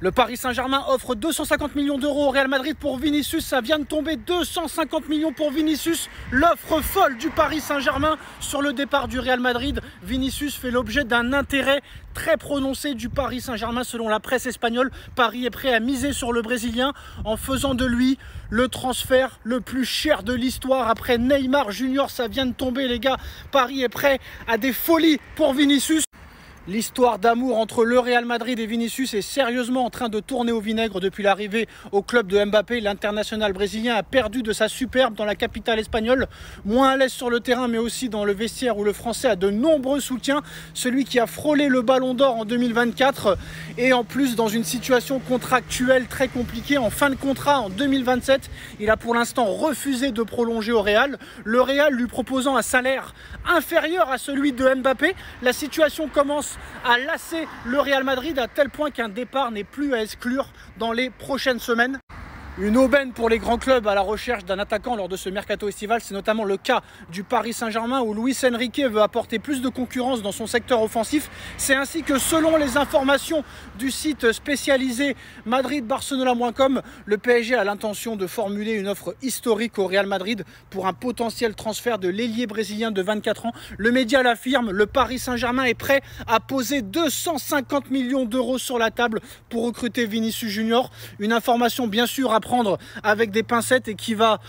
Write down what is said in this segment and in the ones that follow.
Le Paris Saint-Germain offre 250 millions d'euros au Real Madrid pour Vinicius. Ça vient de tomber, 250 millions pour Vinicius. L'offre folle du Paris Saint-Germain sur le départ du Real Madrid. Vinicius fait l'objet d'un intérêt très prononcé du Paris Saint-Germain selon la presse espagnole. Paris est prêt à miser sur le Brésilien en faisant de lui le transfert le plus cher de l'histoire. Après Neymar Junior, ça vient de tomber les gars. Paris est prêt à des folies pour Vinicius. L'histoire d'amour entre le Real Madrid et Vinicius est sérieusement en train de tourner au vinaigre depuis l'arrivée au club de Mbappé. L'international brésilien a perdu de sa superbe dans la capitale espagnole. Moins à l'aise sur le terrain mais aussi dans le vestiaire où le Français a de nombreux soutiens. Celui qui a frôlé le Ballon d'Or en 2024 et en plus dans une situation contractuelle très compliquée en fin de contrat en 2027. Il a pour l'instant refusé de prolonger au Real. Le Real lui proposant un salaire inférieur à celui de Mbappé. La situation commence à lasser le Real Madrid à tel point qu'un départ n'est plus à exclure dans les prochaines semaines. Une aubaine pour les grands clubs à la recherche d'un attaquant lors de ce mercato estival, c'est notamment le cas du Paris Saint-Germain où Luis Enrique veut apporter plus de concurrence dans son secteur offensif. C'est ainsi que selon les informations du site spécialisé madridbarcelona.com, le PSG a l'intention de formuler une offre historique au Real Madrid pour un potentiel transfert de l'ailier brésilien de 24 ans. Le média l'affirme, le Paris Saint-Germain est prêt à poser 250 millions d'euros sur la table pour recruter Vinicius Junior. Une information bien sûr à prendre avec des pincettes et qui va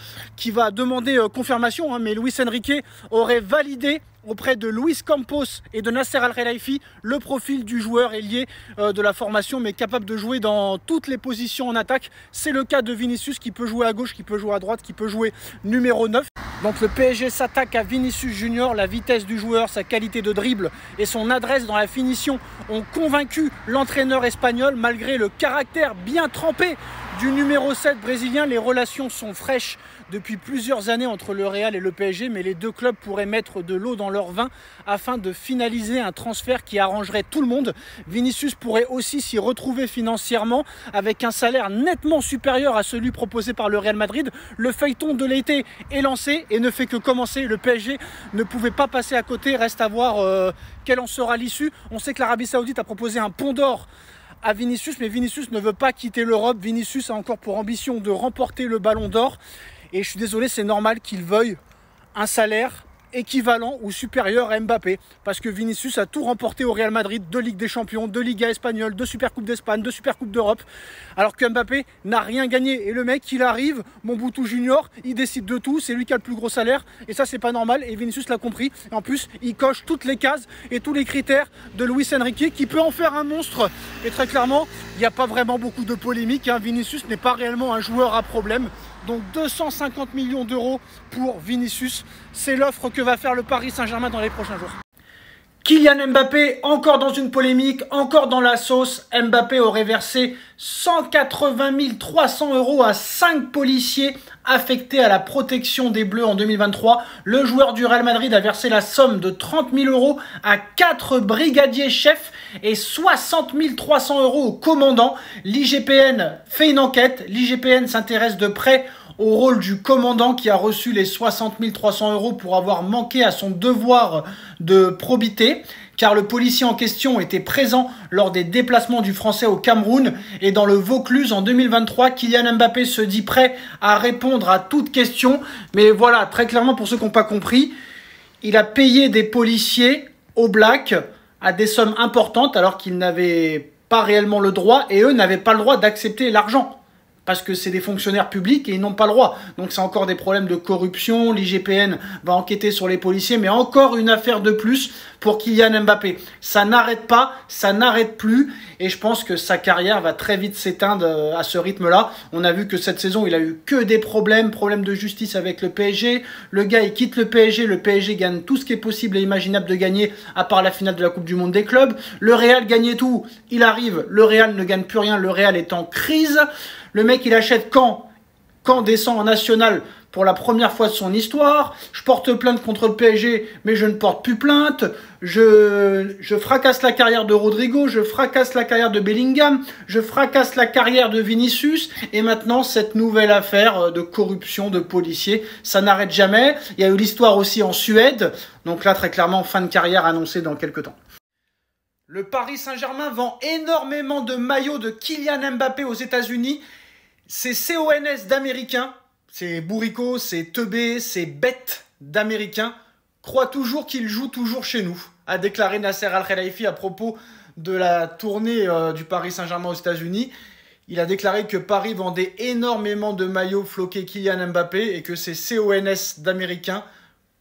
demander confirmation, mais Luis Enrique aurait validé auprès de Luis Campos et de Nasser Al-Khelaifi le profil du joueur ailier de la formation mais capable de jouer dans toutes les positions en attaque. C'est le cas de Vinicius qui peut jouer à gauche, qui peut jouer à droite, qui peut jouer numéro 9. Donc le PSG s'attaque à Vinicius Junior. La vitesse du joueur, sa qualité de dribble et son adresse dans la finition ont convaincu l'entraîneur espagnol malgré le caractère bien trempé du numéro 7 brésilien. Les relations sont fraîches depuis plusieurs années entre le Real et le PSG, mais les deux clubs pourraient mettre de l'eau dans leur vin afin de finaliser un transfert qui arrangerait tout le monde. Vinicius pourrait aussi s'y retrouver financièrement avec un salaire nettement supérieur à celui proposé par le Real Madrid. Le feuilleton de l'été est lancé et ne fait que commencer. Le PSG ne pouvait pas passer à côté, reste à voir quelle en sera l'issue. On sait que l'Arabie Saoudite a proposé un pont d'or à Vinicius, mais Vinicius ne veut pas quitter l'Europe. Vinicius a encore pour ambition de remporter le Ballon d'Or. Et je suis désolé, c'est normal qu'il veuille un salaire équivalent ou supérieur à Mbappé. Parce que Vinicius a tout remporté au Real Madrid, de Ligue des Champions, de Liga espagnole, de Supercoupe d'Espagne, de Supercoupe d'Europe. Alors que Mbappé n'a rien gagné. Et le mec, il arrive, Mobutu Junior, il décide de tout. C'est lui qui a le plus gros salaire. Et ça, c'est pas normal. Et Vinicius l'a compris. Et en plus, il coche toutes les cases et tous les critères de Luis Enrique qui peut en faire un monstre. Et très clairement, il n'y a pas vraiment beaucoup de polémique. Vinicius n'est pas réellement un joueur à problème. Donc 250 millions d'euros pour Vinicius. C'est l'offre que va faire le Paris Saint-Germain dans les prochains jours. Kylian Mbappé, encore dans une polémique, encore dans la sauce. Mbappé aurait versé 180 300 euros à 5 policiers affectés à la protection des Bleus en 2023. Le joueur du Real Madrid a versé la somme de 30 000 euros à 4 brigadiers chefs et 60 300 euros au commandant. L'IGPN fait une enquête. L'IGPN s'intéresse de près au rôle du commandant qui a reçu les 60 300 euros pour avoir manqué à son devoir de probité, car le policier en question était présent lors des déplacements du Français au Cameroun et dans le Vaucluse en 2023. Kylian Mbappé se dit prêt à répondre à toute question, mais voilà, très clairement pour ceux qui n'ont pas compris, il a payé des policiers au black à des sommes importantes alors qu'ils n'avaient pas réellement le droit et eux n'avaient pas le droit d'accepter l'argent. Parce que c'est des fonctionnaires publics et ils n'ont pas le droit. Donc c'est encore des problèmes de corruption. L'IGPN va enquêter sur les policiers. Mais encore une affaire de plus pour Kylian Mbappé. Ça n'arrête pas, ça n'arrête plus. Et je pense que sa carrière va très vite s'éteindre à ce rythme-là. On a vu que cette saison, il a eu que des problèmes de justice avec le PSG. Le gars, il quitte le PSG gagne tout ce qui est possible et imaginable de gagner, à part la finale de la Coupe du Monde des clubs. Le Real gagnait tout, il arrive, le Real ne gagne plus rien, le Real est en crise. Le mec, il achète Caen descend en national pour la première fois de son histoire. Je porte plainte contre le PSG, mais je ne porte plus plainte. Je fracasse la carrière de Rodrigo, je fracasse la carrière de Bellingham, je fracasse la carrière de Vinicius. Et maintenant, cette nouvelle affaire de corruption de policiers, ça n'arrête jamais. Il y a eu l'histoire aussi en Suède. Donc là, très clairement, fin de carrière annoncée dans quelques temps. Le Paris Saint-Germain vend énormément de maillots de Kylian Mbappé aux États-Unis. C'est CONS d'Américains, c'est bourricot, c'est teubé, c'est bête d'Américains, croient toujours qu'il joue toujours chez nous, a déclaré Nasser Al-Khelaifi à propos de la tournée du Paris Saint-Germain aux États-Unis. Il a déclaré que Paris vendait énormément de maillots floqués Kylian Mbappé et que ces CONS d'Américains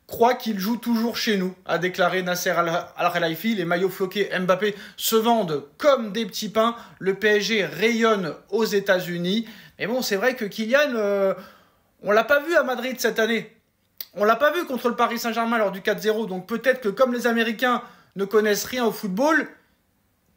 croit qu'il joue toujours chez nous, a déclaré Nasser Al-Khelaifi. Les maillots floqués Mbappé se vendent comme des petits pains. Le PSG rayonne aux États-Unis. Mais bon, c'est vrai que Kylian, on l'a pas vu à Madrid cette année. On l'a pas vu contre le Paris Saint-Germain lors du 4-0. Donc peut-être que comme les Américains ne connaissent rien au football,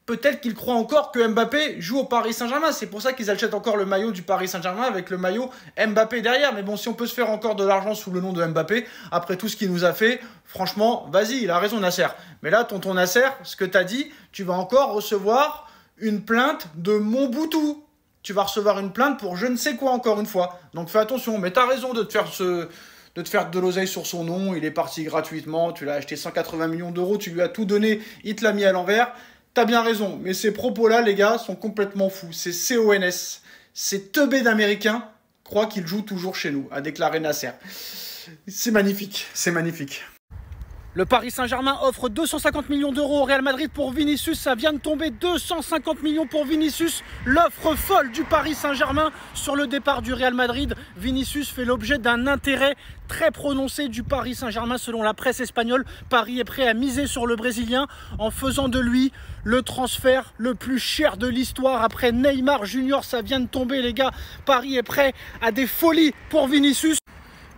peut-être qu'ils croient encore que Mbappé joue au Paris Saint-Germain. C'est pour ça qu'ils achètent encore le maillot du Paris Saint-Germain avec le maillot Mbappé derrière. Mais bon, si on peut se faire encore de l'argent sous le nom de Mbappé, après tout ce qu'il nous a fait, franchement, vas-y, il a raison Nasser. Mais là, tonton Nasser, ce que tu as dit, tu vas encore recevoir une plainte de Mobutu. Tu vas recevoir une plainte pour je ne sais quoi encore une fois. Donc fais attention, mais tu as raison de te faire de l'oseille sur son nom. Il est parti gratuitement, tu l'as acheté 180 millions d'euros, tu lui as tout donné, il te l'a mis à l'envers. T'as bien raison, mais ces propos-là, les gars, sont complètement fous. C'est CONS, c'est teubé d'Américains, croient qu'il joue toujours chez nous, a déclaré Nasser. C'est magnifique, c'est magnifique. Le Paris Saint-Germain offre 250 millions d'euros au Real Madrid pour Vinicius. Ça vient de tomber, 250 millions pour Vinicius. L'offre folle du Paris Saint-Germain sur le départ du Real Madrid. Vinicius fait l'objet d'un intérêt très prononcé du Paris Saint-Germain selon la presse espagnole. Paris est prêt à miser sur le Brésilien en faisant de lui le transfert le plus cher de l'histoire. Après Neymar Junior, ça vient de tomber les gars. Paris est prêt à des folies pour Vinicius.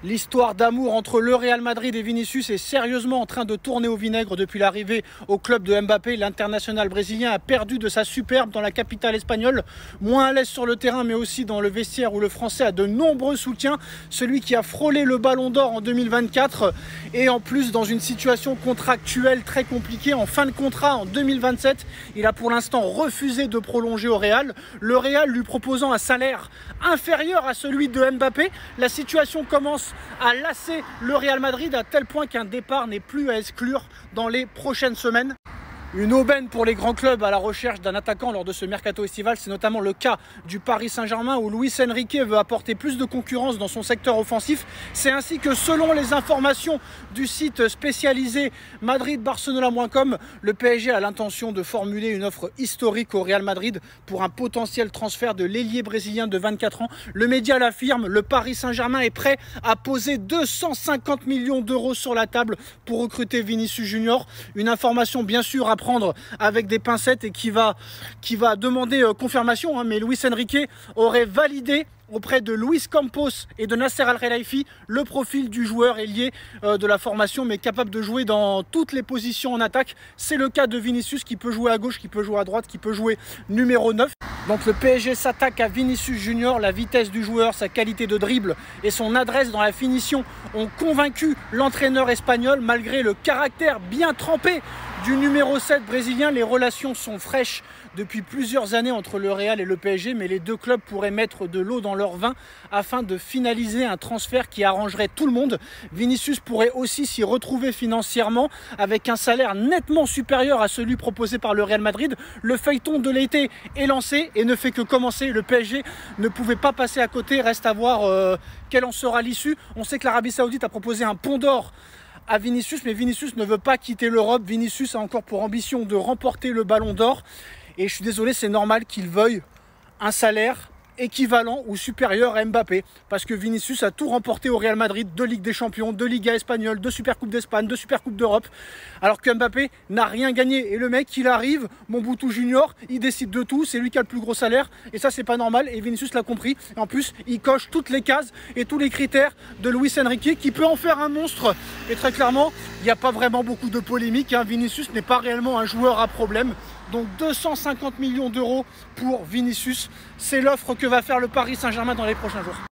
L'histoire d'amour entre le Real Madrid et Vinicius est sérieusement en train de tourner au vinaigre depuis l'arrivée au club de Mbappé. L'international brésilien a perdu de sa superbe dans la capitale espagnole. Moins à l'aise sur le terrain mais aussi dans le vestiaire où le Français a de nombreux soutiens. Celui qui a frôlé le Ballon d'Or en 2024 et en plus dans une situation contractuelle très compliquée. En fin de contrat en 2027, il a pour l'instant refusé de prolonger au Real. Le Real lui proposant un salaire inférieur à celui de Mbappé. La situation commence à lasser le Real Madrid à tel point qu'un départ n'est plus à exclure dans les prochaines semaines. Une aubaine pour les grands clubs à la recherche d'un attaquant lors de ce mercato estival, c'est notamment le cas du Paris Saint-Germain où Luis Enrique veut apporter plus de concurrence dans son secteur offensif. C'est ainsi que selon les informations du site spécialisé madridbarcelona.com, le PSG a l'intention de formuler une offre historique au Real Madrid pour un potentiel transfert de l'ailier brésilien de 24 ans. Le média l'affirme, le Paris Saint-Germain est prêt à poser 250 millions d'euros sur la table pour recruter Vinicius Junior. Une information bien sûr à prendre avec des pincettes et qui va demander confirmation, mais Luis Enrique aurait validé auprès de Luis Campos et de Nasser Al-Khelaifi le profil du joueur ailier de la formation mais capable de jouer dans toutes les positions en attaque. C'est le cas de Vinicius qui peut jouer à gauche, qui peut jouer à droite, qui peut jouer numéro 9. Donc le PSG s'attaque à Vinicius Junior. La vitesse du joueur, sa qualité de dribble et son adresse dans la finition ont convaincu l'entraîneur espagnol malgré le caractère bien trempé du numéro 7 brésilien. Les relations sont fraîches depuis plusieurs années entre le Real et le PSG, mais les deux clubs pourraient mettre de l'eau dans leur vin afin de finaliser un transfert qui arrangerait tout le monde. Vinicius pourrait aussi s'y retrouver financièrement avec un salaire nettement supérieur à celui proposé par le Real Madrid. Le feuilleton de l'été est lancé et ne fait que commencer. Le PSG ne pouvait pas passer à côté, reste à voir quelle en sera l'issue. On sait que l'Arabie Saoudite a proposé un pont d'or à Vinicius, mais Vinicius ne veut pas quitter l'Europe. Vinicius a encore pour ambition de remporter le Ballon d'Or. Et je suis désolé, c'est normal qu'il veuille un salaire équivalent ou supérieur à Mbappé. Parce que Vinicius a tout remporté au Real Madrid, 2 Ligues des Champions, 2 Ligas espagnoles, 2 Supercoupes d'Espagne, 2 Supercoupes d'Europe. Alors que Mbappé n'a rien gagné. Et le mec, il arrive, Mobutu Junior, il décide de tout, c'est lui qui a le plus gros salaire. Et ça, c'est pas normal. Et Vinicius l'a compris. Et en plus, il coche toutes les cases et tous les critères de Luis Enrique qui peut en faire un monstre. Et très clairement, il n'y a pas vraiment beaucoup de polémique. Vinicius n'est pas réellement un joueur à problème. Donc 250 millions d'euros pour Vinicius, c'est l'offre que va faire le Paris Saint-Germain dans les prochains jours.